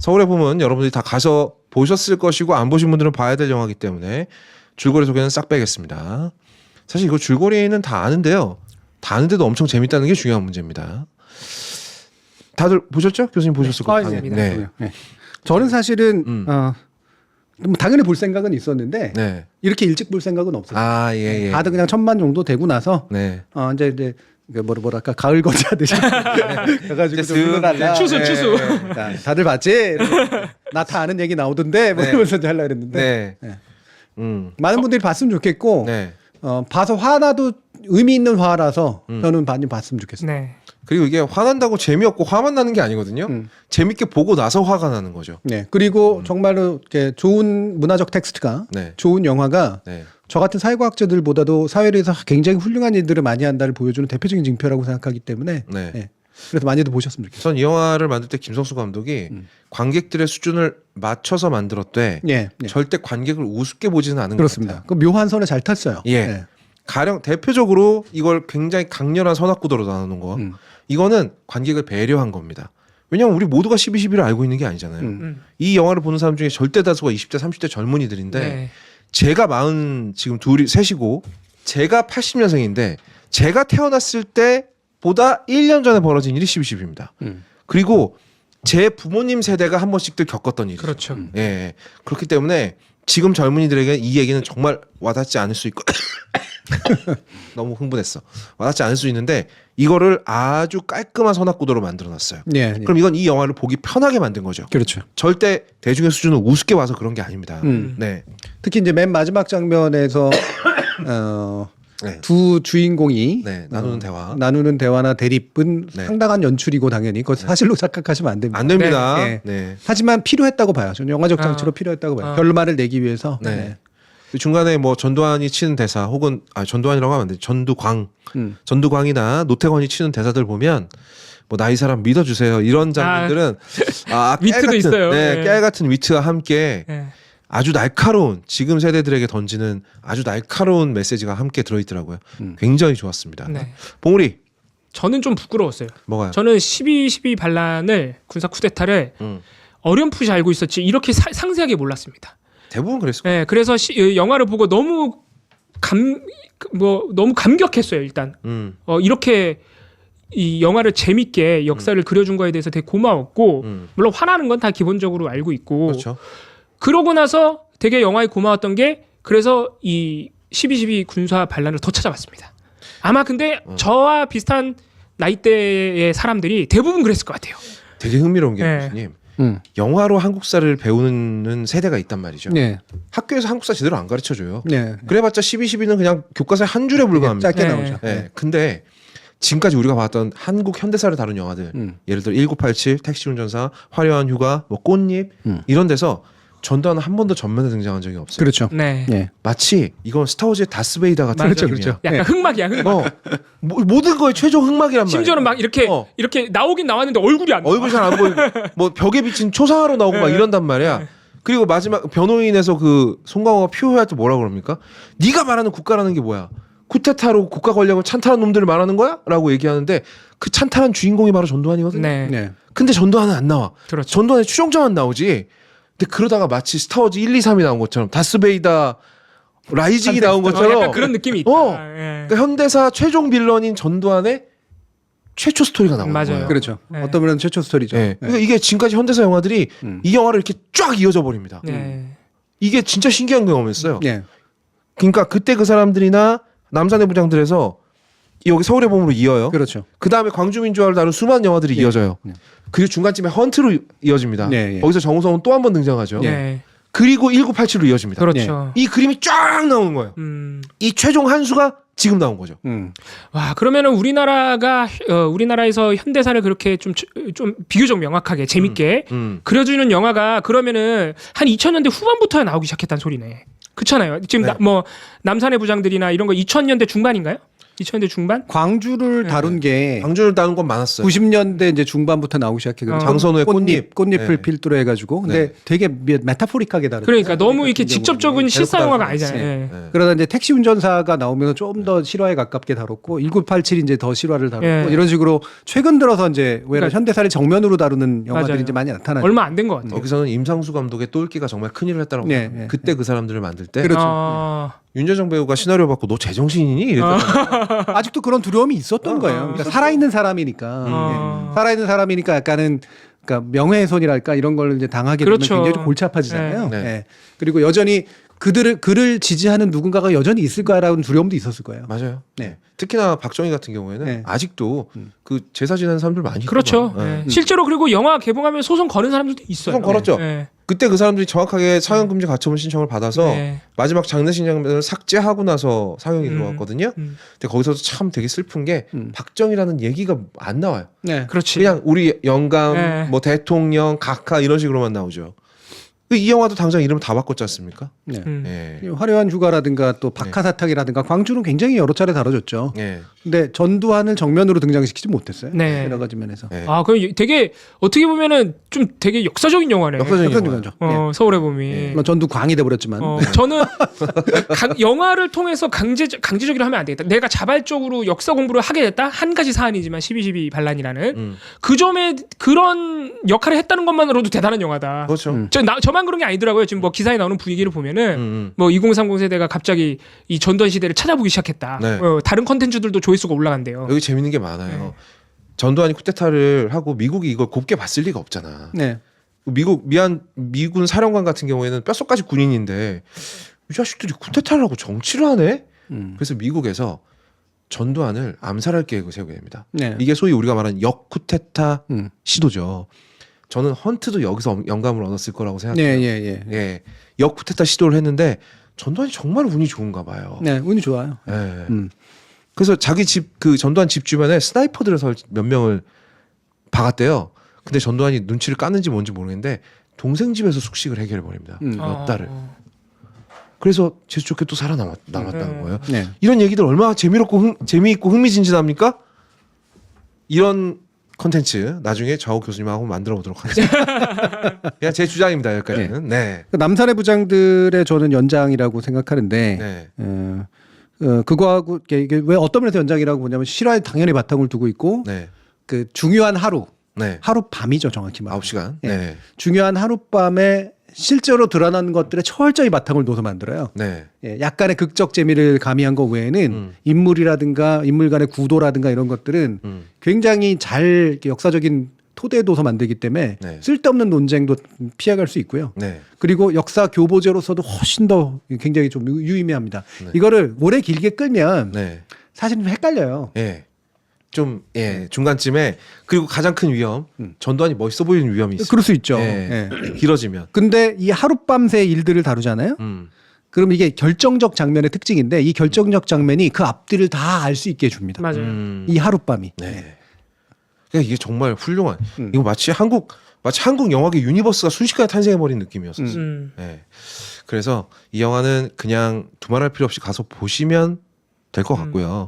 서울의 봄은 여러분들이 다 가서 보셨을 것이고 안 보신 분들은 봐야 될 영화이기 때문에 줄거리 소개는 싹 빼겠습니다. 사실 이거 줄거리는 다 아는데요. 다 아는데도 엄청 재밌다는 게 중요한 문제입니다. 다들 보셨죠? 교수님 보셨을 거예요. 네. 네. 저는 사실은 뭐 당연히 볼 생각은 있었는데 네. 이렇게 일찍 볼 생각은 없었어요. 아, 예, 예. 다들 그냥 천만 정도 되고 나서 네. 이제 뭐랄까 가을 거지하듯이 가가지고 좀 불러달라. 추수. 자, 다들 봤지? 나 다 아는 얘기 나오던데 뭐 이러면서 이제 하려고 했는데 네. 많은 분들이 봤으면 좋겠고 네. 봐서 화나도 의미 있는 화라서 저는 많이 봤으면 좋겠어요. 네. 그리고 이게 화난다고 재미없고 화만 나는 게 아니거든요. 재밌게 보고 나서 화가 나는 거죠. 네. 그리고 정말로 이렇게 좋은 문화적 텍스트가 네. 좋은 영화가 네. 저 같은 사회과학자들보다도 사회를 위해서 굉장히 훌륭한 일들을 많이 한다를 보여주는 대표적인 징표라고 생각하기 때문에 네. 네. 그래서 많이들 보셨으면 좋겠어요. 전 이 영화를 만들 때 김성수 감독이 관객들의 수준을 맞춰서 만들었대. 예, 예. 절대 관객을 우습게 보지는 않은 그렇습니다. 것 같아요. 그 묘한 선을 잘 탔어요. 예. 네. 가령 대표적으로 이걸 굉장히 강렬한 선악구도로 나누는 거. 이거는 관객을 배려한 겁니다. 왜냐하면 우리 모두가 12.12를 알고 있는 게 아니잖아요. 이 영화를 보는 사람 중에 절대 다수가 20대, 30대 젊은이들인데 네. 제가 지금 셋이고 제가 80년생인데 제가 태어났을 때보다 1년 전에 벌어진 일이 12.12입니다. 그리고 제 부모님 세대가 한 번씩들 겪었던 일이죠. 그렇죠. 예. 그렇기 때문에 지금 젊은이들에게 이 얘기는 정말 와닿지 않을 수 있고 너무 흥분했어. 와닿지 않을 수 있는데 이거를 아주 깔끔한 선악구도로 만들어놨어요. 예, 예. 그럼 이건 이 영화를 보기 편하게 만든 거죠. 그렇죠. 절대 대중의 수준을 우습게 봐서 그런 게 아닙니다. 네. 특히 이제 맨 마지막 장면에서 네. 두 주인공이 네. 나누는 대화나 대립은 네. 상당한 연출이고 당연히 그것 사실로 착각하시면 안 됩니다. 안 됩니다. 네. 네. 하지만 필요했다고 봐요. 저는 영화적 장치로 필요했다고 봐요. 결말을 내기 위해서. 네. 네. 중간에 뭐 전두환이 치는 대사 혹은 전두환이라고 하면 안 돼. 전두광이나 노태권이 치는 대사들 보면 뭐 나이 사람 믿어주세요 이런 장면들은 위트도 있어요. 네, 네. 깨알 같은 위트와 함께 네. 아주 날카로운 지금 세대들에게 던지는 아주 날카로운 메시지가 함께 들어있더라고요. 굉장히 좋았습니다. 네. 봉우리 저는 좀 부끄러웠어요. 뭐가요? 저는 12.12 반란을 군사 쿠데타를 어렴풋이 알고 있었지 이렇게 상세하게 몰랐습니다. 대부분 그랬을 거예요. 네, 그래서 영화를 보고 너무 너무 감격했어요. 일단 이렇게 이 영화를 재밌게 역사를 그려준 거에 대해서 되게 고마웠고 물론 화나는 건 다 기본적으로 알고 있고 그렇죠. 그러고 나서 되게 영화에 고마웠던 게 그래서 이 12.12 군사 반란을 더 찾아봤습니다. 아마 근데 저와 비슷한 나이대의 사람들이 대부분 그랬을 것 같아요. 되게 흥미로운 게 네. 교수님 영화로 한국사를 배우는 세대가 있단 말이죠. 네. 학교에서 한국사 제대로 안 가르쳐줘요. 네. 그래봤자 12.12는 그냥 교과서에 한 줄에 불과합니다. 짧게 네. 나오죠. 네. 근데 지금까지 우리가 봤던 한국 현대사를 다룬 영화들 예를 들어 1987, 택시운전사, 화려한 휴가, 뭐 꽃잎 이런 데서 전두환은 한 번도 전면에 등장한 적이 없어요. 그렇죠. 네. 네. 마치 이건 스타워즈의 다스베이다 같은 맞아, 느낌이야. 그렇죠. 약간 네. 흑막이야, 흑막. 모든 거에 최종 흑막이란 말이야. 심지어는 막 이렇게 나오긴 나왔는데 얼굴이 안 나와. 얼굴 잘 안 보이고 뭐 벽에 비친 초상화로 나오고 막 이런단 말이야. 그리고 마지막 변호인에서 그 송강호가 표효할 때 뭐라 그럽니까? 네가 말하는 국가라는 게 뭐야? 쿠데타로 국가 권력을 찬탈한 놈들을 말하는 거야? 라고 얘기하는데 그 찬탈한 주인공이 바로 전두환이거든요. 네. 네. 근데 전두환은 안 나와. 그렇죠. 전두환의 추종자만 나오지. 근데 그러다가 마치 스타워즈 1, 2, 3이 나온 것처럼 다스베이다 라이징이 나온 것처럼 약간 그런 느낌이 있다. 예. 그러니까 현대사 최종 빌런인 전두환의 최초 스토리가 나오는 맞아요. 거예요. 그렇죠. 네. 어떤 면은 최초 스토리죠. 네. 네. 그러니까 이게 지금까지 현대사 영화들이 이 영화를 이렇게 쫙 이어져 버립니다. 네. 이게 진짜 신기한 경험이었어요. 네. 그러니까 그때 그 사람들이나 남산의 부장들에서 여기 서울의 봄으로 이어요. 그렇죠. 그 다음에 광주민주화를 다룬 수많은 영화들이 이어져요. 그리고 중간쯤에 헌트로 이어집니다. 네, 예. 거기서 정우성은 또 한 번 등장하죠. 네. 그리고 1987로 이어집니다. 그렇죠. 이 그림이 쫙 나오는 거예요. 이 최종 한 수가 지금 나온 거죠. 와, 그러면은 우리나라에서 현대사를 그렇게 좀 비교적 명확하게 재밌게 그려주는 영화가 그러면은 한 2000년대 후반부터야 나오기 시작했다는 소리네. 그렇잖아요. 지금 네. 남산의 부장들이나 이런 거 2000년대 중반인가요? 2000년대 중반? 광주를 네. 다룬 게 광주를 다는 건 많았어요. 90년대 이제 중반부터 나오기 시작해가지고 장선우의 꽃잎을 네. 필두로 해가지고 근데 네. 되게 메타포릭하게 다루죠. 그러니까 너무 이렇게 같은 직접적인 경우는. 실사 영화가 네. 아니잖아요. 예. 네. 그러다 이제 택시 운전사가 나오면서 좀 더 실화에 가깝게 다뤘고 1987 이제 더 실화를 다뤘고 예. 이런 식으로 최근 들어서 이제 오히려 그러니까 현대사를 정면으로 다루는 영화들이 맞아요. 이제 많이 나타나죠. 얼마 안 된 것 같아요. 여기서는 임상수 감독의 똘끼가 정말 큰일을 했다라고 네, 생각해요. 네, 그때 그 사람들을 만들 때 그렇죠. 아, 윤여정 배우가 시나리오 받고 너 제정신이니? 이랬단 아직도 그런 두려움이 있었던 거예요. 그러니까 살아있는 사람이니까 예. 살아있는 사람이니까 약간은 그러니까 명예훼손이랄까 이런 걸 이제 당하게 되면 그렇죠. 굉장히 좀 골치 아파지잖아요. 네. 네. 예. 그리고 여전히 그를 지지하는 누군가가 여전히 있을 거라는 두려움도 있었을 거예요. 맞아요. 네. 특히나 박정희 같은 경우에는 네. 아직도 그 제사 지내는 사람들 많이 그렇죠. 있더만. 네. 예. 실제로 그리고 영화 개봉하면 소송 거는 사람들도 있어요. 소송 걸었죠. 예. 그때 그 사람들이 정확하게 사형금지 가처분 신청을 받아서 네. 마지막 장례식 장면을 삭제하고 나서 사형이 들어갔거든요. 근데 거기서도 참 되게 슬픈 게 박정희라는 얘기가 안 나와요. 네. 그렇지. 그냥 우리 영감, 네. 뭐 대통령, 각하 이런 식으로만 나오죠. 이 영화도 당장 이름 다 바꿨지 않습니까? 네. 예. 화려한 휴가라든가 또 박하사탕이라든가 광주는 굉장히 여러 차례 다뤄졌죠. 예. 근데 전두환을 정면으로 등장시키지 못했어요. 네. 여러 가지 면에서. 예. 아, 그럼 되게 어떻게 보면은 좀 되게 역사적인 영화네. 역사적인 그런 영화. 거죠. 서울의 봄이. 예. 물론 전두광이 돼버렸지만. 저는 영화를 통해서 강제적으로 하면 안 되겠다. 내가 자발적으로 역사 공부를 하게 됐다. 한 가지 사안이지만 12.12 반란이라는 그 점에 그런 역할을 했다는 것만으로도 대단한 영화다. 그렇죠. 저만 그런 게 아니더라고요. 지금 뭐 기사에 나오는 분위기를 보면은 뭐 2030 세대가 갑자기 이 전두환 시대를 찾아보기 시작했다. 네. 다른 컨텐츠들도 조회수가 올라간대요. 여기 재밌는 게 많아요. 네. 전두환이 쿠데타를 하고 미국이 이걸 곱게 봤을 리가 없잖아. 네. 미군 사령관 같은 경우에는 뼛속까지 군인인데 이 자식들이 쿠데타를 하고 정치를 하네. 그래서 미국에서 전두환을 암살할 계획을 세우게 됩니다. 네. 이게 소위 우리가 말하는 역쿠데타 음. 시도죠. 저는 헌트도 여기서 영감을 얻었을 거라고 생각해요. 네, 예, 예. 예, 역쿠데타 시도를 했는데 전두환이 정말 운이 좋은가 봐요. 네, 운이 좋아요. 예. 그래서 자기 그 전두환 집 주변에 스나이퍼들을 몇 명을 박았대요. 근데 전두환이 눈치를 깠는지 뭔지 모르겠는데 동생 집에서 숙식을 해결해 버립니다. 몇 달을. 그래서 재수 좋게 또 살아남았다는 거예요. 네. 이런 얘기들 얼마나 재미있고 흥미진진합니까? 이런 컨텐츠 나중에 좌우 교수님하고 만들어 보도록 하겠습니다. 그냥 제 주장입니다. 여기까지는. 네. 그 남산의 부장들의 저는 연장이라고 생각하는데 네. 그거하고 이게 왜 어떤 면에서 연장이라고 보냐면 실화에 당연히 바탕을 두고 있고 네. 그 중요한 네. 하룻밤이죠 정확히 말하면. 9시간. 네. 네. 중요한 하룻밤에 실제로 드러나는 것들에 철저히 바탕을 둬서 만들어요. 네. 예, 약간의 극적 재미를 가미한 것 외에는 인물이라든가 인물 간의 구도라든가 이런 것들은 굉장히 잘 이렇게 역사적인 토대에 둬서 만들기 때문에 네. 쓸데없는 논쟁도 피해갈 수 있고요. 네. 그리고 역사 교보제로서도 훨씬 더 굉장히 좀 유의미합니다. 네. 이거를 오래 길게 끌면 네. 사실은 좀 헷갈려요. 예. 좀, 중간쯤에, 그리고 가장 큰 위험, 전두환이 멋있어 보이는 위험이 있어요. 그럴 수 있죠. 예. 예. 길어지면. 근데 이 하룻밤새 일들을 다루잖아요. 그럼 이게 결정적 장면의 특징인데 이 결정적 장면이 그 앞뒤를 다 알 수 있게 해줍니다. 맞아요. 이 하룻밤이. 네. 그러니까 이게 정말 훌륭한, 이거 마치 한국 영화계 유니버스가 순식간에 탄생해버린 느낌이었어요. 네. 그래서 이 영화는 그냥 두말할 필요 없이 가서 보시면 될 것 같고요.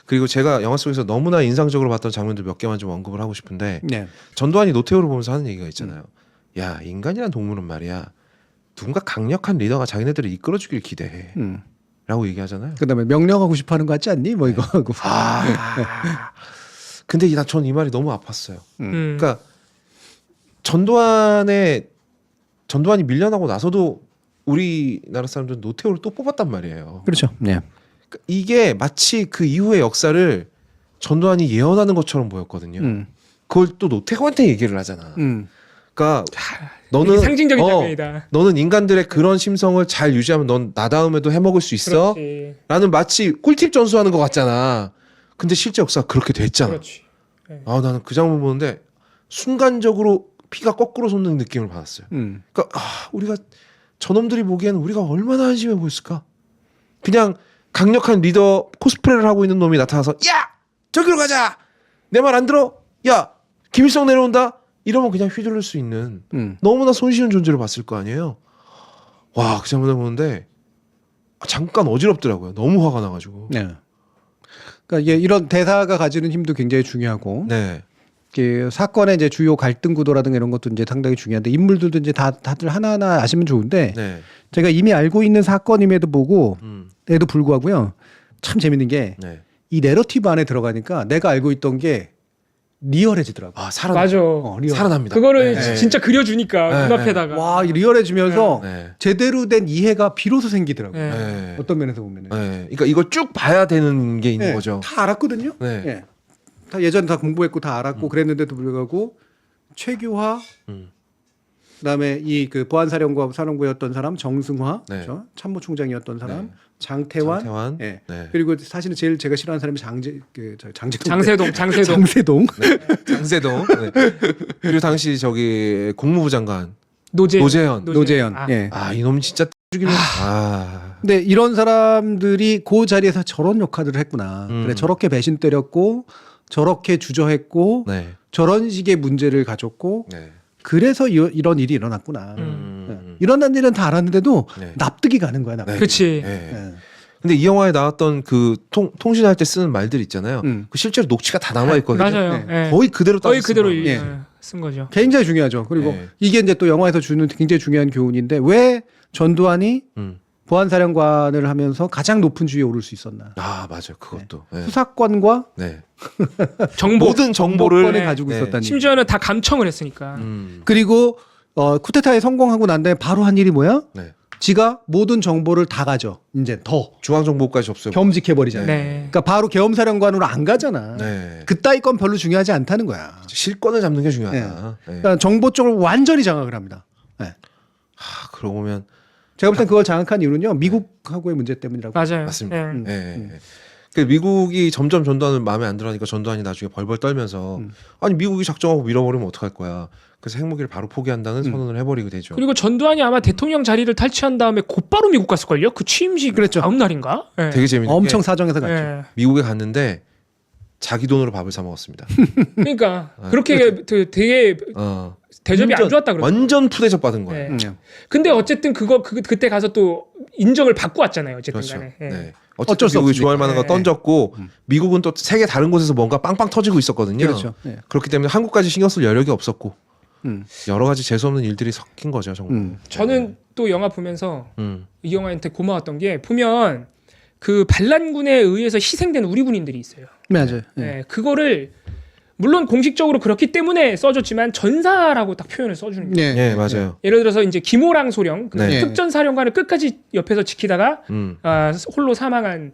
그리고 제가 영화 속에서 너무나 인상적으로 봤던 장면들 몇 개만 좀 언급을 하고 싶은데 네. 전두환이 노태우를 보면서 하는 얘기가 있잖아요. 야, 인간이란 동물은 말이야. 누군가 강력한 리더가 자기네들을 이끌어주길 기대해. 라고 얘기하잖아요. 그다음에 명령하고 싶어하는 거 같지 않니? 뭐 이거 하고. 근데 전 이 말이 너무 아팠어요. 음. 그러니까 전두환이 밀려나고 나서도 우리나라 사람들은 노태우를 또 뽑았단 말이에요. 그렇죠. 네. 그러니까 이게 마치 그 이후의 역사를 전두환이 예언하는 것처럼 보였거든요. 그걸 또 노태우한테 얘기를 하잖아. 그러니까 이게 상징적인 장면이다. 너는 인간들의 그런 심성을 잘 유지하면 넌 나 다음에도 해먹을 수 있어. 그렇지. 라는 마치 꿀팁 전수하는 것 같잖아. 근데 실제 역사가 그렇게 됐잖아. 그렇지. 네. 나는 그 장면 보는데 순간적으로 피가 거꾸로 솟는 느낌을 받았어요. 그러니까 우리가 저놈들이 보기에는 우리가 얼마나 한심해 보였을까? 그냥 강력한 리더 코스프레를 하고 있는 놈이 나타나서 야! 저기로 가자! 내 말 안 들어? 야! 김일성 내려온다? 이러면 그냥 휘두를 수 있는 너무나 손쉬운 존재를 봤을 거 아니에요? 와, 그 장면을 보는데 잠깐 어지럽더라고요. 너무 화가 나가지고. 네. 그러니까 이게 이런 대사가 가지는 힘도 굉장히 중요하고 네. 그 사건의 이제 주요 갈등 구도라든가 이런 것도 이제 상당히 중요한데 인물들도 이제 다들 하나하나 아시면 좋은데 네. 제가 이미 알고 있는 사건임에도 에도 불구하고요. 참 재밌는 게 이 네. 내러티브 안에 들어가니까 내가 알고 있던 게 리얼해지더라고. 아, 살아. 맞아. 리얼. 살아납니다. 그거를 네. 진짜 그려주니까 네. 눈앞에다가. 와, 리얼해지면서 네. 제대로 된 이해가 비로소 생기더라고. 네. 요 네. 어떤 면에서 보면은. 네. 그러니까 이걸 쭉 봐야 되는 게 있는 네, 거죠. 다 알았거든요. 네. 예. 다 예전에 다 공부했고 다 알았고 그랬는데도 불구하고 최규화, 음. 그다음에 이 그 보안사령부였던 사람 정승화, 네. 그렇죠? 참모총장이었던 사람 네. 장태환, 장태환. 예. 네. 그리고 사실은 제일 제가 싫어하는 사람이 장세동. 장세동. 장세동. 네. 그리고 당시 저기 국무부 장관 노재현. 노재현. 아. 예. 아, 이놈 진짜 죽이면 근데 이런 사람들이 그 자리에서 저런 역할을 했구나. 음. 그래 저렇게 배신 때렸고 저렇게 주저했고 네. 저런 식의 문제를 가졌고 네. 그래서 이런 일이 일어났구나. 음. 예. 일어난 일은 다 알았는데도 네. 납득이 가는 거야. 납득. 네. 그치. 네. 예. 근데 이 영화에 나왔던 그 통신할 때 쓰는 말들 있잖아요. 음. 그 실제로 녹취가 다 남아 있거든요. 맞아요. 네. 예. 거의 그대로 거의 따서 그대로 쓴 거예요. 예. 쓴 거죠. 굉장히 중요하죠. 그리고 네. 이게 이제 또 영화에서 주는 굉장히 중요한 교훈인데 왜 전두환이 음. 보안사령관을 하면서 가장 높은 주위에 오를 수 있었나? 아, 맞아요. 그것도. 네. 수사권과 네. 정보. 모든 정보를 정보권을 가지고 네. 있었다는 얘기. 심지어는 다 감청을 했으니까. 그리고 쿠데타에 성공하고 난 다음에 바로 한 일이 뭐야? 네. 지가 모든 정보를 다 가져. 이제 더 중앙정보까지 접수해. 겸직해버리잖아. 네. 그러니까 바로 계엄사령관으로 안 가잖아. 네. 그따위 건 별로 중요하지 않다는 거야. 실권을 잡는 게 중요하다. 네. 그러니까 정보 쪽을 완전히 장악을 합니다. 네. 그러고 보면 제가 볼 땐 그걸 장악한 이유는요. 미국하고의 문제 때문이라고. 맞아요. 맞습니다. 예. 예. 그 미국이 점점 전두환을 마음에 안 들어하니까 전두환이 나중에 벌벌 떨면서 아니 미국이 작정하고 밀어버리면 어떡할 거야. 그래서 핵무기를 바로 포기한다는 선언을 해버리게 되죠. 그리고 전두환이 아마 대통령 자리를 탈취한 다음에 곧바로 미국 갔을걸요? 그 취임식 그랬죠. 다음 날인가? 예. 되게 재밌는 엄청 게 사정해서 갔죠. 예. 미국에 갔는데 자기 돈으로 밥을 사 먹었습니다. 그러니까 그렇게 되게 대접이 안 좋았다 그러죠. 완전 푸대접 받은 거예요. 예. 근데 어쨌든 그때 가서 또 인정을 받고 왔잖아요. 어쨌든 그렇죠. 간에. 예. 네. 어쩔 어쩔 수 수 미국이 없으니까. 좋아할 만한 거 네. 던졌고 미국은 또 세계 다른 곳에서 뭔가 빵빵 터지고 있었거든요. 그렇죠. 네. 그렇기 때문에 한국까지 신경 쓸 여력이 없었고 음. 여러 가지 재수 없는 일들이 섞인 거죠, 정말. 저는 또 영화 보면서 음. 이 영화한테 고마웠던 게 보면 그 반란군에 의해서 희생된 우리 군인들이 있어요. 맞아요. 네. 예, 그거를 물론 공식적으로 그렇기 때문에 써줬지만 전사라고 딱 표현을 써주는 거예요. 예, 맞아요. 예를 들어서 이제 김호랑 소령 그 네. 특전사령관을 끝까지 옆에서 지키다가 음. 홀로 사망한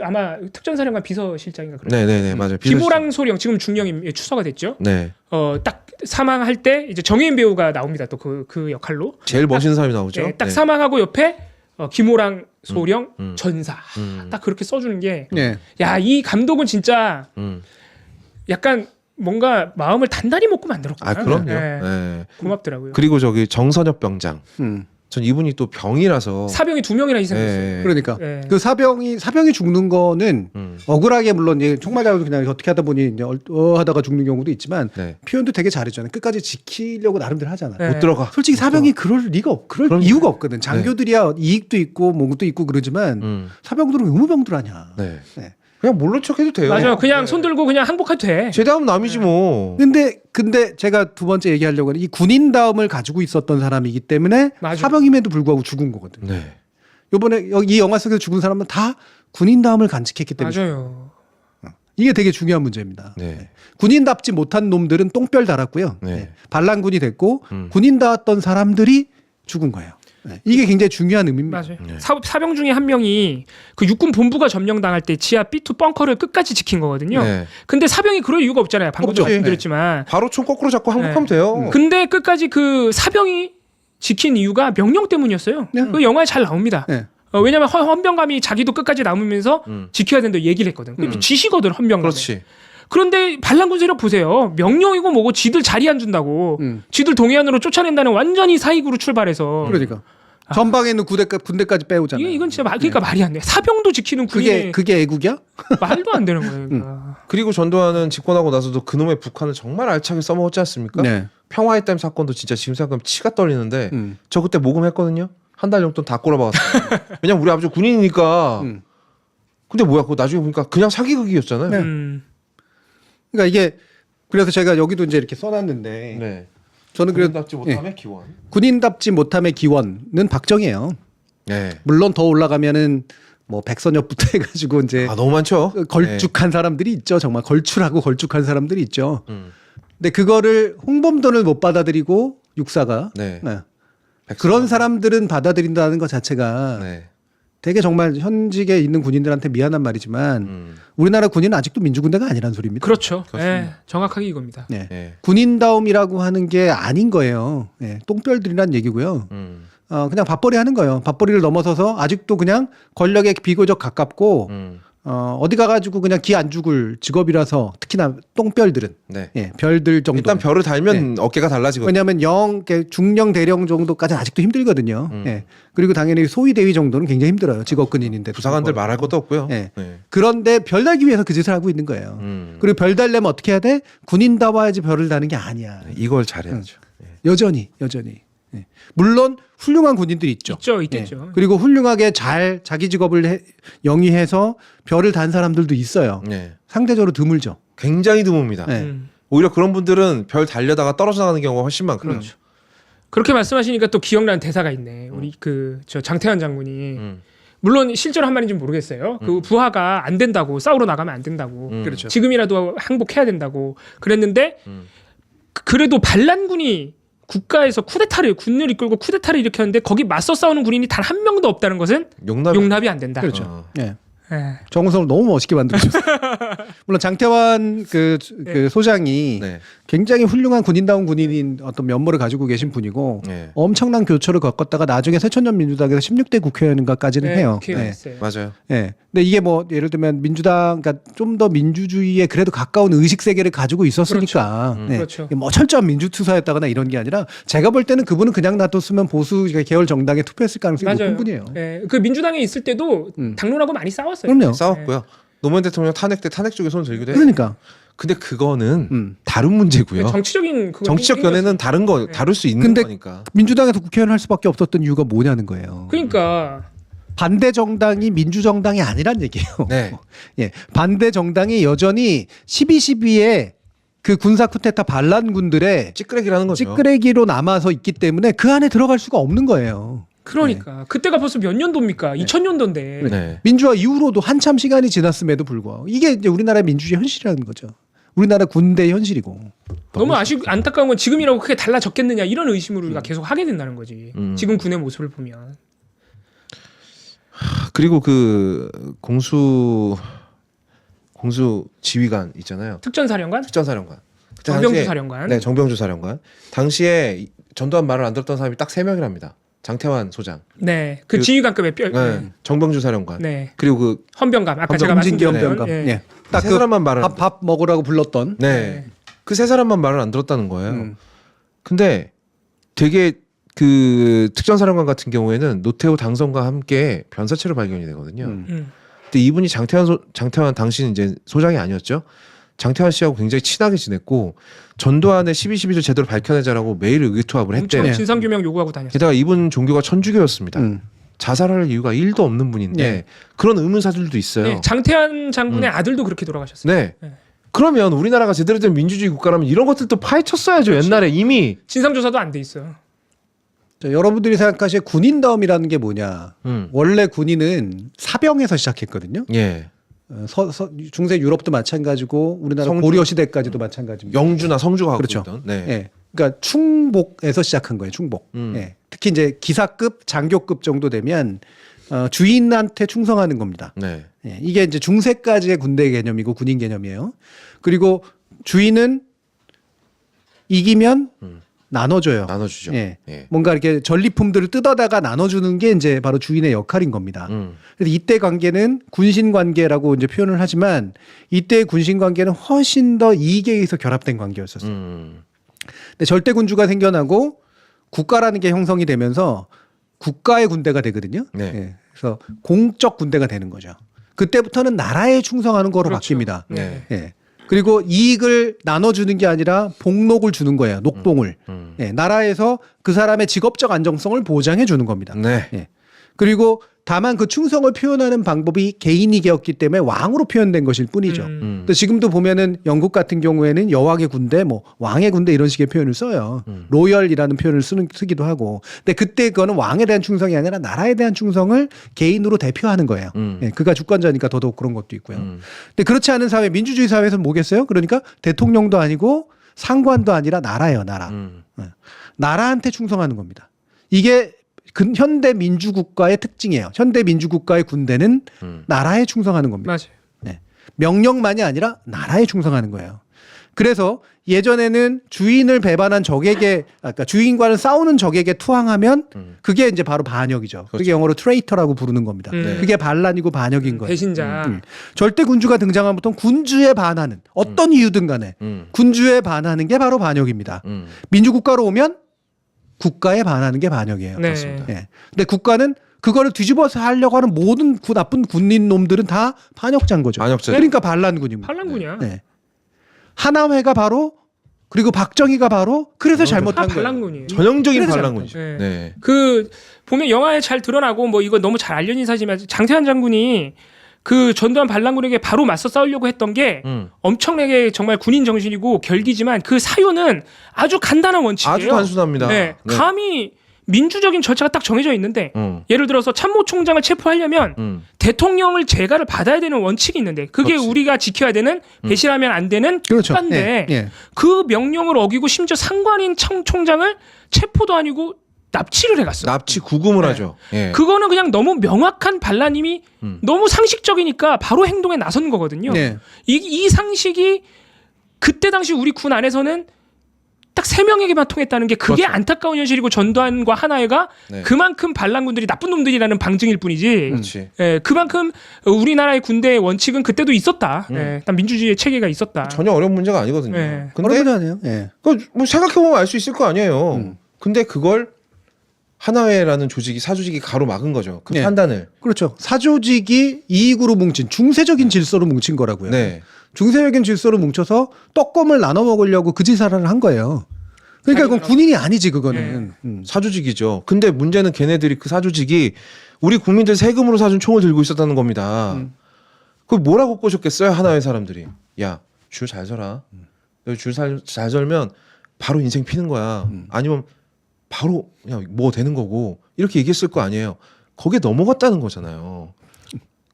아마 특전사령관 비서실장인가 그래요. 네, 맞아요. 김호랑 소령 지금 중령이 추서가 됐죠. 네. 딱 사망할 때 이제 정혜인 배우가 나옵니다. 또 그 역할로. 제일 멋있는 사람이 나오죠. 예, 딱 네. 사망하고 옆에 김호랑 소령 전사 음. 딱 그렇게 써주는 게 네. 야, 이 감독은 진짜 음. 약간 뭔가 마음을 단단히 먹고 만들었구나. 아, 그럼요. 예, 네. 고맙더라고요. 그리고 저기 정선엽 병장. 음. 전 이분이 또 병이라서 사병이 2명이나 희생됐어요. 예. 그러니까 예. 그 사병이 죽는 거는 억울하게 물론 이제 총 맞아도 그냥 어떻게 하다 보니 이제 하다가 죽는 경우도 있지만 네. 표현도 되게 잘했잖아요. 끝까지 지키려고 나름대로 하잖아. 네. 못 들어가. 솔직히 사병이 그럴 그럼요. 이유가 없거든. 장교들이야 이익도 있고 뭐도 있고 그러지만 사병들은 의무병들 아니야. 네. 네. 그냥 모른 척해도 돼요. 맞아요. 그냥 네. 손 들고 그냥 항복해도 돼. 제대하면 남이지 뭐. 근데 제가 두 번째 얘기하려고 하는 이 군인다움을 가지고 있었던 사람이기 때문에 맞아요. 사병임에도 불구하고 죽은 거거든. 네. 요번에 이 영화 속에서 죽은 사람은 다 군인다움을 간직했기 때문에 맞아요. 이게 되게 중요한 문제입니다. 네. 군인답지 못한 놈들은 똥별 달았고요. 네. 네. 반란군이 됐고 군인다웠던 사람들이 죽은 거예요. 네. 이게 굉장히 중요한 의미입니다. 맞아요. 네. 사병 중에 한 명이 그 육군 본부가 점령당할 때 지하 B2 벙커를 끝까지 지킨 거거든요. 네. 근데 사병이 그럴 이유가 없잖아요. 방금도 없지. 말씀드렸지만. 바로 총 거꾸로 잡고 항복하면 네. 돼요. 근데 끝까지 그 사병이 지킨 이유가 명령 때문이었어요. 네. 그 영화에 잘 나옵니다. 네. 왜냐면 헌병감이 자기도 끝까지 남으면서 지켜야 된다고 얘기를 했거든. 그 지시거든, 헌병감. 그렇지. 그런데 반란군 세력 보세요. 명령이고 뭐고 지들 자리 안 준다고. 지들 동해안으로 쫓아낸다는 완전히 사익으로 출발해서. 그러니까 전방에 있는 군대까지 빼오잖아요. 이건 진짜 그러니까 말이 안 돼. 사병도 지키는 군인의 그게 애국이야? 말도 안 되는 거예요. 그러니까. 그리고 전두환은 집권하고 나서도 그놈의 북한을 정말 알차게 써먹었지 않습니까? 네. 평화의 댐 사건도 진짜 지금 생각하면 치가 떨리는데 저 그때 모금했거든요. 한 달 용돈 다 꼬라박았어요. 왜냐면 우리 아버지 군인이니까 근데 뭐야? 그거 나중에 보니까 그냥 사기극이었잖아요. 네. 그러니까 이게 그래서 제가 여기도 이제 이렇게 써놨는데 네. 저는 그래도 군인답지 못함의 기원. 군인답지 못함의 기원은 박정희예요. 네. 물론 더 올라가면은 뭐 백선엽부터 해가지고 이제 아 너무 많죠. 걸쭉한 사람들이 있죠. 정말 걸출하고 걸쭉한 사람들이 있죠. 네. 근데 그거를 홍범돈을 못 받아들이고 육사가 네. 그런 사람들은 받아들인다는 것 자체가 네. 되게 정말 현직에 있는 군인들한테 미안한 말이지만 우리나라 군인은 아직도 민주군대가 아니란 소리입니다. 그렇죠. 그렇습니다. 예, 정확하게 이겁니다. 네. 네. 군인다움이라고 하는 게 아닌 거예요. 네. 똥별들이란 얘기고요. 그냥 밥벌이 하는 거예요. 밥벌이를 넘어서서 아직도 그냥 권력에 비교적 가깝고 어디 가가지고 그냥 기 안 죽을 직업이라서 특히나 똥별들은 네. 예, 별들 정도. 일단 별을 달면 어깨가 달라지거든요. 왜냐하면 중령 대령 정도까지는 아직도 힘들거든요. 예. 그리고 당연히 소위 대위 정도는 굉장히 힘들어요. 직업군인인데 부사관들 말할 것도 없고요. 예. 네. 그런데 별 달기 위해서 그 짓을 하고 있는 거예요. 그리고 별 달려면 어떻게 해야 돼? 군인다워야지 별을 다는 게 아니야. 이걸 잘해야죠. 여전히. 예. 물론 훌륭한 군인들이 있죠. 있겠죠. 예. 그리고 훌륭하게 잘 자기 직업을 영위해서 별을 단 사람들도 있어요. 네. 상대적으로 드물죠. 굉장히 드뭅니다. 네. 오히려 그런 분들은 별 달려다가 떨어져 나가는 경우가 훨씬 많거든요. 그렇죠. 그렇게 말씀하시니까 또 기억나는 대사가 있네. 우리 저 장태환 장군이 물론 실제로 한 말인지 모르겠어요. 그 부하가 안 된다고 싸우러 나가면 안 된다고. 그렇죠. 지금이라도 항복해야 된다고 그랬는데 그래도 반란군이 국가에서 군을 이끌고 쿠데타를 일으켰는데 거기 맞서 싸우는 군인이 단 한 명도 없다는 것은 용납이 안 된다. 그렇죠. 예. 예. 정우성을 너무 멋있게 만들어줬어요. 물론 장태환 그 소장이 네. 굉장히 훌륭한 군인다운 군인인 어떤 면모를 가지고 계신 분이고 네. 엄청난 교초를 겪었다가 나중에 새천년 민주당에서 16대 국회의원인가까지는 해요. 국회의원이었어요. 맞아요. 예. 근데 이게 뭐 예를 들면 민주당, 그러니까 좀 더 민주주의에 그래도 가까운 의식 세계를 가지고 있었으니까, 그렇죠. 그렇죠. 뭐 철저한 민주투사였다거나 이런 게 아니라 제가 볼 때는 그분은 그냥 놔뒀으면 보수 계열 정당에 투표했을 가능성이 높은 분이에요. 예. 그 민주당에 있을 때도 당론하고 많이 싸웠어요. 그럼요. 싸웠고요. 노무현 대통령 탄핵 때 탄핵 쪽에 손을 들기도 해요. 그러니까 근데 그거는 다른 문제고요. 정치적인 정치적 견해는 다른 거 다룰 수 있는 근데 거니까. 민주당에서 국회의원 할 수밖에 없었던 이유가 뭐냐는 거예요. 그러니까 반대 정당이 민주정당이 아니란 얘기예요. 네. 예, 반대 정당이 여전히 12.12에 그 군사 쿠데타 반란군들의 찌끄레기라는 거죠. 찌끄레기로 남아서 있기 때문에 그 안에 들어갈 수가 없는 거예요. 그러니까 그때가 벌써 몇 년도입니까? 2000년도인데. 네. 민주화 이후로도 한참 시간이 지났음에도 불구하고 이게 이제 우리나라의 민주주의 현실이라는 거죠. 우리나라 군대 현실이고. 너무 안타까운 건 지금이라고 크게 달라졌겠느냐 이런 의심을 우리가 계속 하게 된다는 거지. 지금 군의 모습을 보면. 그리고 그 공수 지휘관 있잖아요. 특전사령관? 특전사령관. 그때 정병주 당시에- 사령관. 네, 정병주 사령관. 당시에 전두환 말을 안 들었던 사람이 딱 3명이랍니다. 장태환 소장, 네. 그 그- 지휘관급의 뼈. 네, 정병주 사령관, 네. 그리고 그 헌병감. 아까 제가 홍진기 말씀드렸던. 헌병감. 예. 예. 딱 세 그 사람만 말을 밥 먹으라고 불렀던. 네. 그 세 사람만 말을 안 들었다는 거예요. 음. 근데 되게 그 특전사령관 같은 경우에는 노태우 당선과 함께 변사체로 발견이 되거든요. 음. 근데 이분이 장태환 당시는 이제 소장이 아니었죠. 장태환 씨하고 굉장히 친하게 지냈고 전두환의 12.12를 제대로 밝혀내자라고 매일 의기투합을 엄청 했대요. 진상규명 요구하고 다녔어요. 게다가 이분 종교가 천주교였습니다. 음. 자살할 이유가 1도 없는 분인데 네. 그런 의문사들도 있어요. 네. 장태환 장군의 아들도 그렇게 돌아가셨어요. 네. 네. 그러면 우리나라가 제대로 된 민주주의 국가라면 이런 것들도 파헤쳤어야죠. 옛날에 이미. 진상조사도 안 돼 있어요. 자, 여러분들이 생각하실 군인다움이라는 게 뭐냐? 원래 군인은 사병에서 시작했거든요. 예. 중세 유럽도 마찬가지고 우리나라 성주. 고려 시대까지도 마찬가지입니다. 영주나 성주가 하고 그렇죠. 있던. 네. 예. 그러니까 충복에서 시작한 거예요. 충복. 예. 특히 이제 기사급, 장교급 정도 되면 주인한테 충성하는 겁니다. 네. 예. 이게 이제 중세까지의 군대 개념이고 군인 개념이에요. 그리고 주인은 이기면 나눠줘요. 나눠주죠. 예. 예. 뭔가 이렇게 전리품들을 뜯어다가 나눠주는 게 이제 바로 주인의 역할인 겁니다. 그래서 이때 관계는 군신 관계라고 이제 표현을 하지만 이때의 군신 관계는 훨씬 더 이익에 의해서 결합된 관계였었어요. 근데 절대 군주가 생겨나고 국가라는 게 형성이 되면서 국가의 군대가 되거든요. 네. 예. 그래서 공적 군대가 되는 거죠. 그때부터는 나라에 충성하는 거로 그렇죠. 바뀝니다. 네. 예. 그리고 이익을 나눠주는 게 아니라 복록을 주는 거예요. 녹봉을. 예. 나라에서 그 사람의 직업적 안정성을 보장해 주는 겁니다. 네. 예. 그리고 다만 그 충성을 표현하는 방법이 개인이겼기 때문에 왕으로 표현된 것일 뿐이죠. 근데 지금도 보면은 영국 같은 경우에는 여왕의 군대, 뭐 왕의 군대 이런 식의 표현을 써요. 로열이라는 표현을 쓰기도 하고. 근데 그때 그거는 왕에 대한 충성이 아니라 나라에 대한 충성을 개인으로 대표하는 거예요. 예, 그가 주권자니까 더더욱 그런 것도 있고요. 근데 그렇지 않은 사회, 민주주의 사회에서는 뭐겠어요? 그러니까 대통령도 아니고 상관도 아니라 나라예요, 나라. 예. 나라한테 충성하는 겁니다. 이게 현대 민주국가의 특징이에요. 현대 민주국가의 군대는 나라에 충성하는 겁니다. 맞아요. 네. 명령만이 아니라 나라에 충성하는 거예요. 그래서 예전에는 주인을 배반한 적에게, 그러니까 주인과는 싸우는 적에게 투항하면 그게 이제 바로 반역이죠. 그게 그렇죠. 영어로 트레이터라고 부르는 겁니다. 네. 그게 반란이고 반역인 거예요. 배신자. 절대 군주가 등장하면 보통 군주에 반하는 어떤 이유든 간에 군주에 반하는 게 바로 반역입니다. 민주국가로 오면 국가에 반하는 게 반역이에요. 네. 그렇습니다. 예. 근데 국가는 그거를 뒤집어서 하려고 하는 모든 나쁜 군인 놈들은 다 반역자인 거죠. 반역자죠. 그러니까 반란군입니다. 반란군이야. 네. 하나회가 바로 그리고 박정희가 바로 그래서 다 잘못한 거예요. 반란군이에요. 전형적인 그래서 반란군이죠. 네. 네. 그 보면 영화에 잘 드러나고 뭐 이거 너무 잘 알려진 사실이지만 장태환 장군이 그 전두환 반란군에게 바로 맞서 싸우려고 했던 게 엄청나게 정말 군인 정신이고 결기지만 그 사유는 아주 간단한 원칙이에요. 아주 단순합니다. 네. 네. 감히 민주적인 절차가 딱 정해져 있는데 예를 들어서 참모총장을 체포하려면 대통령을 재가를 받아야 되는 원칙이 있는데 그게 그렇지. 우리가 지켜야 되는 배신하면 안 되는 그렇죠. 국가인데 예, 예. 그 명령을 어기고 심지어 상관인 총장을 체포도 아니고 납치를 해갔어요. 납치 구금을 네. 하죠. 예. 그거는 그냥 너무 명확한 반란임이 너무 상식적이니까 바로 행동에 나선 거거든요. 네. 이 상식이 그때 당시 우리 군 안에서는 딱 3명에게만 통했다는 게 그게 그렇죠. 안타까운 현실이고 전두환과 하나회가 네. 그만큼 반란군들이 나쁜 놈들이라는 방증일 뿐이지. 그렇지. 예, 그만큼 우리나라의 군대의 원칙은 그때도 있었다. 예, 일단 민주주의의 체계가 있었다. 전혀 어려운 문제가 아니거든요. 네. 근데 어려운 아니에요. 예. 뭐 생각해보면 알 수 있을 거 아니에요. 근데 그걸 하나회라는 조직이 사조직이 가로막은 거죠. 그 네. 판단을. 그렇죠. 사조직이 이익으로 뭉친 중세적인 질서로 뭉친 거라고요. 네. 중세적인 질서로 뭉쳐서 떡검을 나눠 먹으려고 그 짓을 한 거예요. 그러니까 그건 군인이 아니지 그거는. 사조직이죠. 근데 문제는 걔네들이 그 사조직이 우리 국민들 세금으로 사준 총을 들고 있었다는 겁니다. 그걸 뭐라고 꼬셨겠어요? 하나회 사람들이. 야, 줄 잘 서라. 여기 줄 잘 설면 바로 인생 피는 거야. 아니면 바로 그냥 뭐 되는 거고 이렇게 얘기했을 거 아니에요. 거기에 넘어갔다는 거잖아요.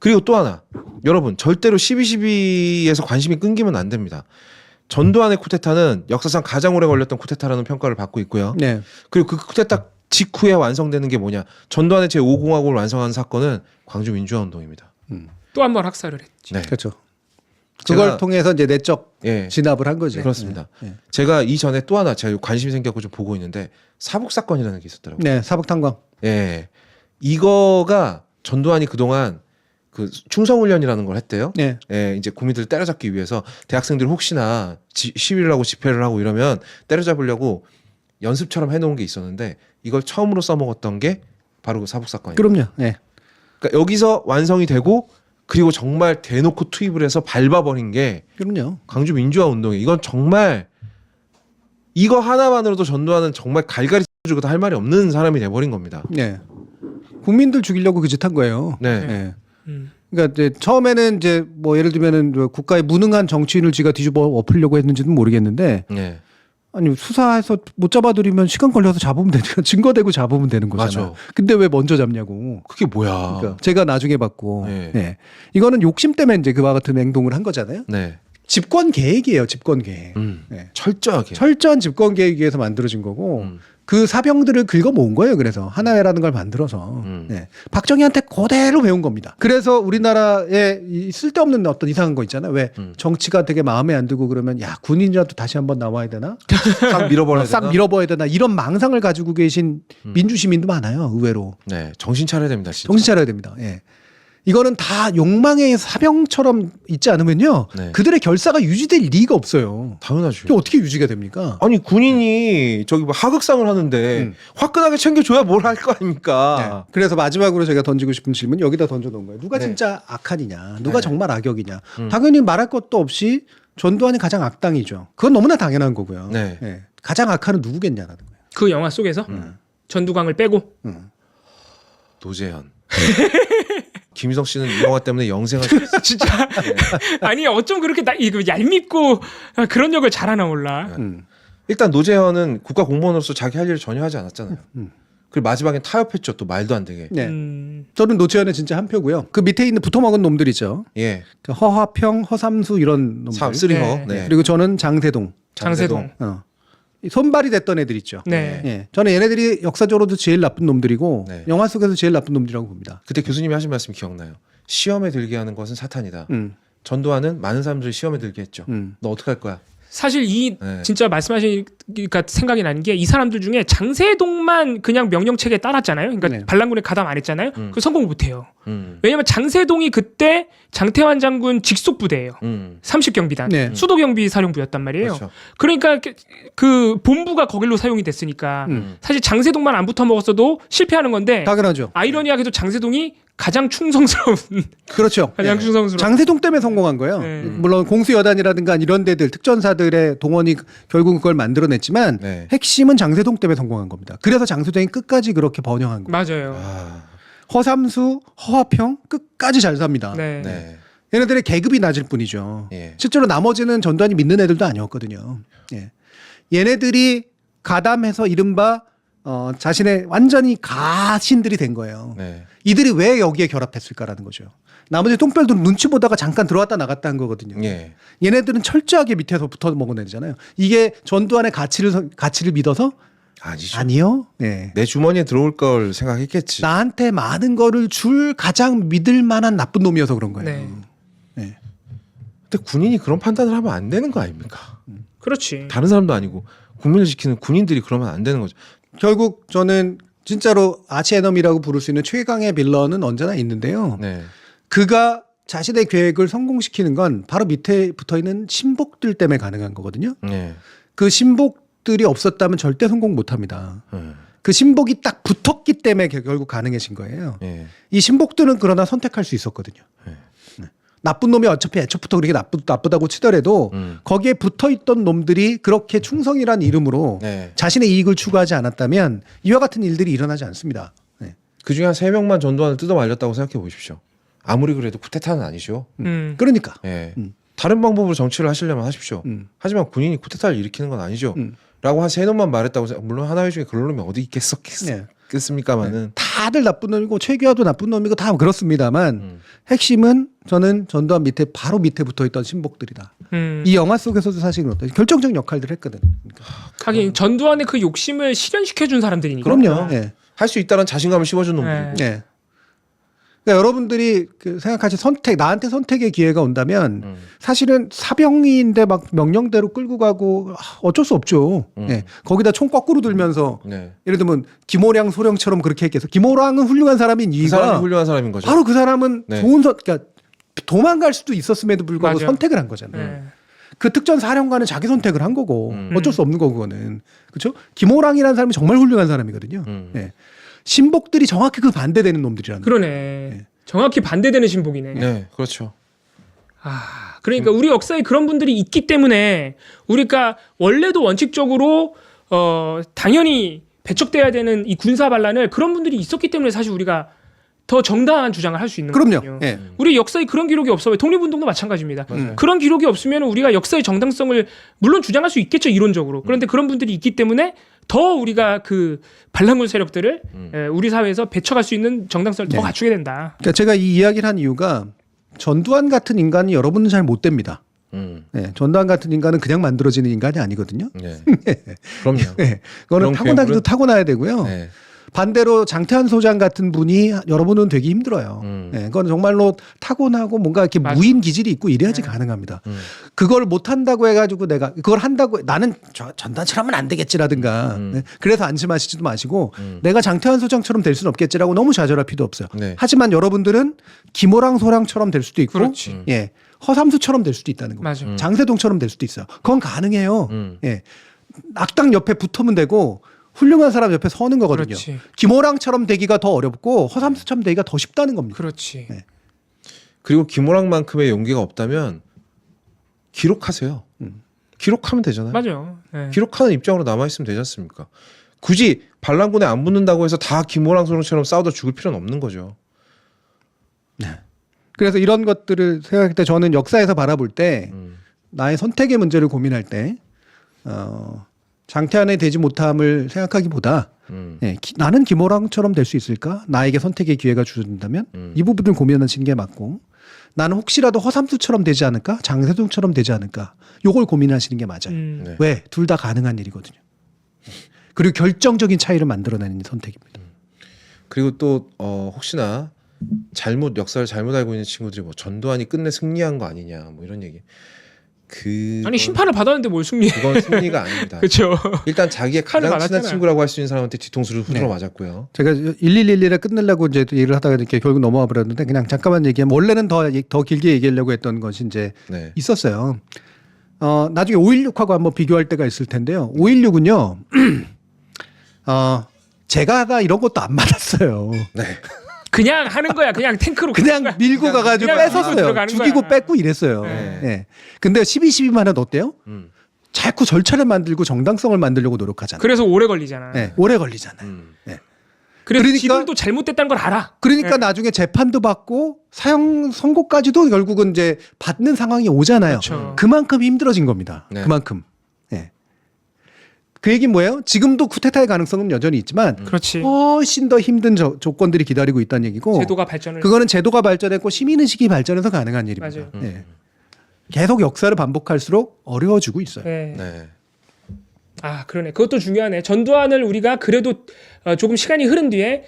그리고 또 하나. 여러분 절대로 12.12에서 관심이 끊기면 안 됩니다. 전두환의 쿠데타는 역사상 가장 오래 걸렸던 쿠데타라는 평가를 받고 있고요. 네. 그리고 그 쿠데타 직후에 완성되는 게 뭐냐. 전두환의 제5공화국을 완성한 사건은 광주 민주화 운동입니다. 또 한 번 학살을 했지. 네. 그렇죠. 그걸 제가- 통해서 이제 내적 예. 진압을 한 거죠. 그렇습니다. 네. 제가 이전에 또 하나 제가 관심이 생겨서 좀 보고 있는데 사북 사건이라는 게 있었더라고요. 네, 사북탄광. 예. 이거가 전두환이 그동안 그 충성훈련이라는 걸 했대요. 네. 예, 이제 국민들을 때려잡기 위해서 대학생들이 혹시나 시위를 하고 집회를 하고 이러면 때려잡으려고 연습처럼 해놓은 게 있었는데 이걸 처음으로 써먹었던 게 바로 그 사북 사건이에요. 그럼요. 네. 그러니까 여기서 완성이 되고 그리고 정말 대놓고 투입을 해서 밟아버린 게 그럼요. 광주 민주화 운동이에요. 이건 정말 이거 하나만으로도 전두환은 정말 갈갈이 주고도 할 말이 없는 사람이 돼버린 겁니다. 네. 국민들 죽이려고 그 짓 한 거예요. 네. 네. 그러니까 이제 처음에는 이제 뭐 예를 들면은 국가의 무능한 정치인을 지가 뒤집어 엎으려고 했는지는 모르겠는데 네. 아니 수사해서 못 잡아들이면 시간 걸려서 잡으면 되니까 증거대고 잡으면 되는 거잖아. 맞아. 근데 왜 먼저 잡냐고. 그게 뭐야? 그러니까 제가 나중에 봤고, 네. 네. 이거는 욕심 때문에 이제 그와 같은 행동을 한 거잖아요. 네. 집권 계획이에요, 집권 계획. 네. 철저하게. 철저한 집권 계획에 의해서 만들어진 거고, 그 사병들을 긁어 모은 거예요. 그래서 하나회라는 걸 만들어서 네. 박정희한테 그대로 배운 겁니다. 그래서 우리나라에 이 쓸데없는 어떤 이상한 거 있잖아요. 왜 정치가 되게 마음에 안 들고 그러면 야 군인이라도 다시 한번 나와야 되나? 싹 밀어버려야 싹 되나? 밀어버려야 되나? 이런 망상을 가지고 계신 민주 시민도 많아요. 의외로 네. 정신 차려야 됩니다. 진짜. 정신 차려야 됩니다. 예. 이거는 다 욕망의 사병처럼 있지 않으면요. 네. 그들의 결사가 유지될 리가 없어요. 당연하죠. 이게 어떻게 유지가 됩니까? 아니 군인이 저기 뭐 하극상을 하는데 화끈하게 챙겨줘야 뭘 할 거 아닙니까? 네. 그래서 마지막으로 제가 던지고 싶은 질문 여기다 던져놓은 거예요. 누가 네. 진짜 악한이냐? 누가 네. 정말 악역이냐? 당연히 말할 것도 없이 전두환이 가장 악당이죠. 그건 너무나 당연한 거고요. 네. 예. 가장 악한은 누구겠냐라는 거예요. 그 영화 속에서 전두광을 빼고 노재현. 김희성 씨는 이 영화 때문에 영생을 시켰어요. 진짜 네. 아니 어쩜 그렇게 이거 얄밉고 그런 역을 잘하나 몰라. 일단 노재현은 국가 공무원으로서 자기 할 일을 전혀 하지 않았잖아요. 그리고 마지막엔 타협했죠. 또 말도 안 되게. 네. 저는 노채연은 진짜 한 표고요. 그 밑에 있는 붙어먹은 놈들이죠. 예. 그 허화평, 허삼수 이런 놈들. 쓰리허. 네. 네. 그리고 저는 장세동. 장세동. 이 손발이 됐던 애들 있죠. 네. 예. 저는 얘네들이 역사적으로도 제일 나쁜 놈들이고 네. 영화 속에서 제일 나쁜 놈들이라고 봅니다. 그때 교수님이 하신 말씀 기억나요. 시험에 들게 하는 것은 사탄이다. 음. 전두환은 많은 사람들을 시험에 들게 했죠. 너 어떡할 거야? 사실 이 네. 진짜 말씀하시니까 생각이 나는 게 이 사람들 중에 장세동만 그냥 명령체계에 따랐잖아요. 그러니까 네. 반란군에 가담 안 했잖아요. 그 성공 못해요. 음. 왜냐면 장세동이 그때 장태환 장군 직속 부대예요. 30경비단 네. 수도경비 사령부였단 말이에요. 그렇죠. 그러니까 그 본부가 거길로 사용이 됐으니까 사실 장세동만 안 붙어 먹었어도 실패하는 건데 당연하죠. 아이러니하게도 장세동이 가장 충성스러운 그렇죠. 가장 충성스러운 장세동 때문에 성공한 거예요. 네. 물론 공수여단이라든가 이런 데들 특전사들의 동원이 결국은 그걸 만들어냈지만 네. 핵심은 장세동 때문에 성공한 겁니다. 그래서 장세동이 끝까지 그렇게 번영한 거예요. 맞아요. 아, 허삼수, 허화평 끝까지 잘 삽니다. 네. 네. 얘네들의 계급이 낮을 뿐이죠. 예. 실제로 나머지는 전두환이 믿는 애들도 아니었거든요. 예. 얘네들이 가담해서 이른바 자신의 완전히 가신들이 된 거예요. 네. 이들이 왜 여기에 결합했을까라는 거죠. 나머지 똥별들은 눈치 보다가 잠깐 들어왔다 나갔다 한 거거든요. 예. 얘네들은 철저하게 밑에서 붙어 먹은 애잖아요. 이게 전두환의 가치를 믿어서 아니죠. 아니요. 네. 내 주머니에 들어올 걸 생각했겠지. 나한테 많은 거를 줄 가장 믿을 만한 나쁜 놈이어서 그런 거예요. 네. 네. 근데 군인이 그런 판단을 하면 안 되는 거 아닙니까? 그렇지. 다른 사람도 아니고 국민을 지키는 군인들이 그러면 안 되는 거죠. 결국 저는 진짜로 아치에너미라고 부를 수 있는 최강의 빌런은 언제나 있는데요. 네. 그가 자신의 계획을 성공시키는 건 바로 밑에 붙어 있는 신복들 때문에 가능한 거거든요. 네. 그 신복들이 없었다면 절대 성공 못 합니다. 그 신복이 딱 붙었기 때문에 결국 가능해진 거예요. 예. 이 신복들은 그러나 선택할 수 있었거든요. 네. 나쁜 놈이 어차피 애초부터 그렇게 나쁘다고 치더라도 거기에 붙어 있던 놈들이 그렇게 충성이란 이름으로 네. 자신의 이익을 추구하지 않았다면 이와 같은 일들이 일어나지 않습니다. 네. 그 중에 한 3명만 전두환을 뜯어 말렸다고 생각해 보십시오. 아무리 그래도 쿠데타는 아니죠. 그러니까 예. 다른 방법으로 정치를 하시려면 하십시오. 하지만 군인이 쿠데타를 일으키는 건 아니죠. 라고 한 3놈만 말했다고 물론 하나회 중에 그런 놈이 어디 있겠습니까마는 다들 나쁜 놈이고 최규하도 나쁜 놈이고 다 그렇습니다만 핵심은 저는 전두환 밑에 바로 밑에 붙어있던 신복들이다. 이 영화 속에서도 사실 어떤 결정적 역할들을 했거든. 하긴 전두환의 그 욕심을 실현시켜 준 사람들이니까. 그럼요. 네. 할 수 있다는 자신감을 심어준 놈들이고. 네. 그러니까 여러분들이 생각하신 나한테 선택의 기회가 온다면 사실은 사병이인데 막 명령대로 끌고 가고 어쩔 수 없죠. 네. 거기다 총 거꾸로 들면서 네. 예를 들면 김호랑 소령처럼 그렇게 했겠어. 김호랑은 훌륭한 사람인 그 이유가 사람이 훌륭한 사람인 거죠. 바로 그 사람은 네. 그러니까 도망갈 수도 있었음에도 불구하고 맞아. 선택을 한 거잖아요. 네. 그 특전 사령관은 자기 선택을 한 거고 어쩔 수 없는 거고 그거는 그렇죠. 김호랑이라는 사람이 정말 훌륭한 사람이거든요. 네. 신복들이 정확히 그 반대되는 놈들이라는 거예요. 그러네. 정확히 반대되는 신복이네. 네, 그렇죠. 아, 그러니까 우리 역사에 그런 분들이 있기 때문에 우리가 원래도 원칙적으로 당연히 배척돼야 되는 이 군사 반란을 그런 분들이 있었기 때문에 사실 우리가 더 정당한 주장을 할 수 있는 그럼요. 거거든요. 예. 우리 역사에 그런 기록이 없어요. 독립운동도 마찬가지입니다. 맞아요. 그런 기록이 없으면 우리가 역사의 정당성을 물론 주장할 수 있겠죠 이론적으로. 그런데 그런 분들이 있기 때문에 더 우리가 그 반란군 세력들을 우리 사회에서 배척할 수 있는 정당성을 더 네. 갖추게 된다. 그러니까 제가 이 이야기를 한 이유가 전두환 같은 인간이 여러분은 잘 못 됩니다. 네, 전두환 같은 인간은 그냥 만들어지는 인간이 아니거든요. 네. 그럼요. 네, 그거는 그런 타고나기도 괴물은- 타고나야 되고요. 네. 반대로 장태환 소장 같은 분이 여러분은 되게 힘들어요. 네, 그건 정말로 타고나고 뭔가 이렇게 맞아. 무인 기질이 있고 이래야지 가능합니다. 그걸 못 한다고 해가지고 내가 그걸 한다고 나는 전단처럼 하면 안 되겠지라든가 네, 그래서 안심하시지도 마시고 내가 장태환 소장처럼 될 수는 없겠지라고 너무 좌절할 필요 없어요. 네. 하지만 여러분들은 김호랑 소랑처럼 될 수도 있고 그렇지. 예, 허삼수처럼 될 수도 있다는 거죠. 맞아. 장세동처럼 될 수도 있어요. 그건 가능해요. 예, 악당 옆에 붙으면 되고 훌륭한 사람 옆에 서는 거거든요. 그렇지. 김호랑처럼 되기가 더 어렵고 허삼수처럼 되기가 더 쉽다는 겁니다. 그렇지. 네. 그리고 김호랑만큼의 용기가 없다면 기록하세요. 기록하면 되잖아요. 맞아요. 네. 기록하는 입장으로 남아 있으면 되지 않습니까? 굳이 반란군에 안 붙는다고 해서 다 김호랑 소령처럼 싸우다 죽을 필요는 없는 거죠. 그래서 이런 것들을 생각할 때 저는 역사에서 바라볼 때 나의 선택의 문제를 고민할 때 장태환의 되지 못함을 생각하기보다 나는 김호랑처럼 될 수 있을까? 나에게 선택의 기회가 주어진다면 이 부분을 고민하시는 게 맞고 나는 혹시라도 허삼수처럼 되지 않을까? 장세동처럼 되지 않을까? 요걸 고민하시는 게 맞아요. 네. 왜? 둘 다 가능한 일이거든요. 그리고 결정적인 차이를 만들어내는 선택입니다. 그리고 또 혹시나 역사를 잘못 알고 있는 친구들이 뭐 전두환이 끝내 승리한 거 아니냐 뭐 이런 얘기. 아니 심판을 받았는데 뭘 승리해? 그건 승리가 아닙니다. 그렇죠. 일단 자기의 가장 친한 받았잖아. 친구라고 할 수 있는 사람한테 뒤통수를 후드러 네. 맞았고요. 제가 1111에 끝내려고 이제 얘기를 하다가 이렇게 결국 넘어와 버렸는데 그냥 잠깐만 얘기하면 원래는 더 길게 얘기하려고 했던 것이 이제 네. 있었어요. 나중에 5.16하고 한번 비교할 때가 있을 텐데요. 5.16은요, 제가 하다 이런 것도 안 맞았어요. 네. 그냥 하는 거야. 그냥 탱크로 그냥 가는 거야. 밀고 가가지고 그냥 뺏었어요. 들어가는 죽이고 거야. 뺏고 이랬어요. 네. 네. 근데 12.12만은 어때요? 음. 자꾸 절차를 만들고 정당성을 만들려고 노력하잖아요. 그래서 오래 걸리잖아. 네, 오래 걸리잖아요. 네. 그래서 그러니까- 지들도 잘못됐다는 걸 알아. 그러니까 네. 나중에 재판도 받고 사형 선고까지도 결국은 이제 받는 상황이 오잖아요. 그렇죠. 그만큼 힘들어진 겁니다. 네. 그만큼. 네. 그 얘기는 뭐예요? 지금도 쿠데타의 가능성은 여전히 있지만 그렇지. 훨씬 더 힘든 조건들이 기다리고 있다는 얘기고 제도가 발전을. 그거는 제도가 발전했고 시민의식이 발전해서 가능한 일입니다. 맞아요. 네. 계속 역사를 반복할수록 어려워지고 있어요. 네. 네. 아 그러네. 그것도 중요하네. 전두환을 우리가 그래도 조금 시간이 흐른 뒤에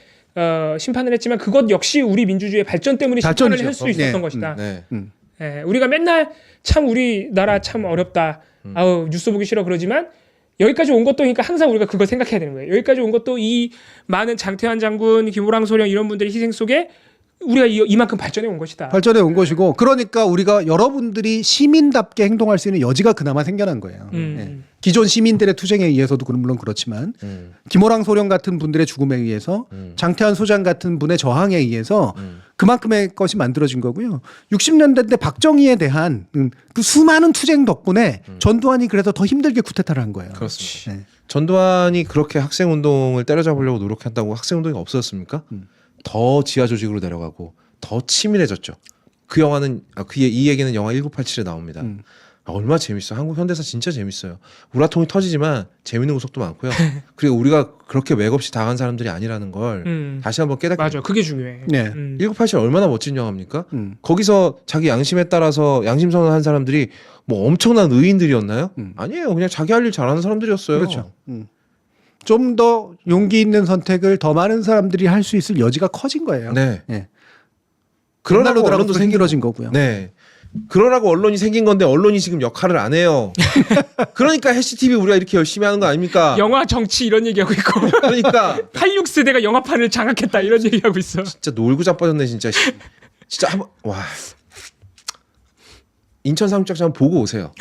심판을 했지만 그것 역시 우리 민주주의의 발전 때문에 심판을 발전이죠. 할 수 있었던 네. 것이다. 네. 예, 우리가 맨날 참 우리나라 참 어렵다. 아우 뉴스 보기 싫어 그러지만 여기까지 온 것도 그러니까 항상 우리가 그걸 생각해야 되는 거예요. 여기까지 온 것도 이 많은 장태환 장군, 김호랑 소령 이런 분들의 희생 속에 우리가 이만큼 발전해 온 것이다. 발전해 온 것이고 그러니까 우리가 여러분들이 시민답게 행동할 수 있는 여지가 그나마 생겨난 거예요. 예. 기존 시민들의 투쟁에 의해서도 물론 그렇지만 김호랑 소령 같은 분들의 죽음에 의해서 장태환 소장 같은 분의 저항에 의해서 그만큼의 것이 만들어진 거고요. 60년대 때 박정희에 대한 그 수많은 투쟁 덕분에 전두환이 그래서 더 힘들게 쿠데타를 한 거예요. 그렇습니다. 네. 전두환이 그렇게 학생 운동을 때려잡으려고 노력했다고 학생 운동이 없어졌습니까? 더 지하 조직으로 내려가고 더 치밀해졌죠. 그 영화는 이 얘기는 영화 1987에 나옵니다. 얼마나 재밌어. 한국 현대사 진짜 재밌어요. 우라통이 터지지만 재밌는 구석도 많고요. 그리고 우리가 그렇게 맥없이 당한 사람들이 아니라는 걸 다시 한번 깨닫게 맞아. 그게 중요해. 네. 1987 얼마나 멋진 영화입니까? 음. 거기서 자기 양심에 따라서 양심 선언한 사람들이 뭐 엄청난 의인들이었나요? 아니에요. 그냥 자기 할 일 잘하는 사람들이었어요. 그렇죠. 좀 더 용기 있는 선택을 더 많은 사람들이 할 수 있을 여지가 커진 거예요. 네. 예. 그러라고 그날로 언론도 생겨진 거고요. 네. 그러라고 언론이 생긴 건데 언론이 지금 역할을 안 해요. 그러니까 해시TV 우리가 이렇게 열심히 하는 거 아닙니까? 영화 정치 이런 얘기하고 있고 그러니까 86세대가 영화판을 장악했다 이런 얘기하고 있어. 진짜 놀고 자빠졌네 진짜. 진짜 한번 와. 인천 상륙작전 보고 오세요.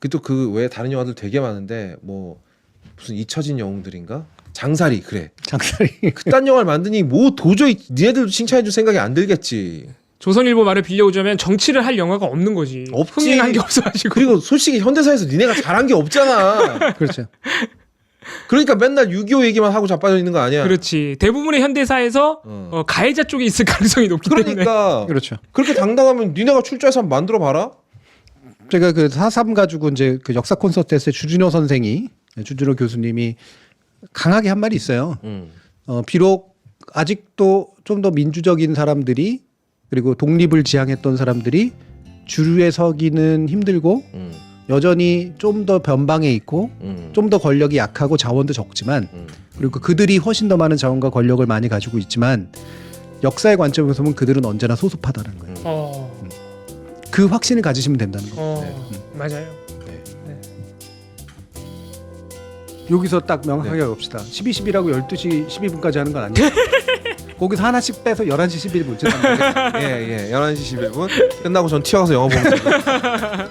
또 그 외에 다른 영화들 되게 많은데 뭐 무슨 잊혀진 영웅들인가? 장사리 그래. 장사리. 그딴 영화를 만드니 뭐 도저히 니네들도 칭찬해줄 생각이 안 들겠지. 조선일보 말을 빌려오자면 정치를 할 영화가 없는 거지. 없지. 흥행한 게 없어가지고. 그리고 솔직히 현대사에서 니네가 잘한 게 없잖아. 그렇죠. 그러니까 맨날 6.25 얘기만 하고 자빠져 있는 거 아니야. 그렇지. 대부분의 현대사에서 가해자 쪽에 있을 가능성이 높기 때문에. 그러니까 그렇죠. 그렇게 당당하면 니네가 출자해서 한번 만들어 봐라. 제가 그 4.3 가지고 이제 그 역사 콘서트 했을 때 주준호 교수님이 강하게 한 말이 있어요. 비록 아직도 좀 더 민주적인 사람들이 그리고 독립을 지향했던 사람들이 주류에 서기는 힘들고 여전히 좀 더 변방에 있고 좀 더 권력이 약하고 자원도 적지만 그리고 그들이 훨씬 더 많은 자원과 권력을 많이 가지고 있지만 역사의 관점에서 보면 그들은 언제나 소수파다는 거예요. 그 확신을 가지시면 된다는 거예요. 맞아요. 여기서 딱 명확하게 봅시다. 12.12라고 12시 12분까지 하는 건 아니에요. 거기서 하나씩 빼서 11시 11분. 예, 11시 11분 끝나고 전 튀어가서 영화 보면 됩니다.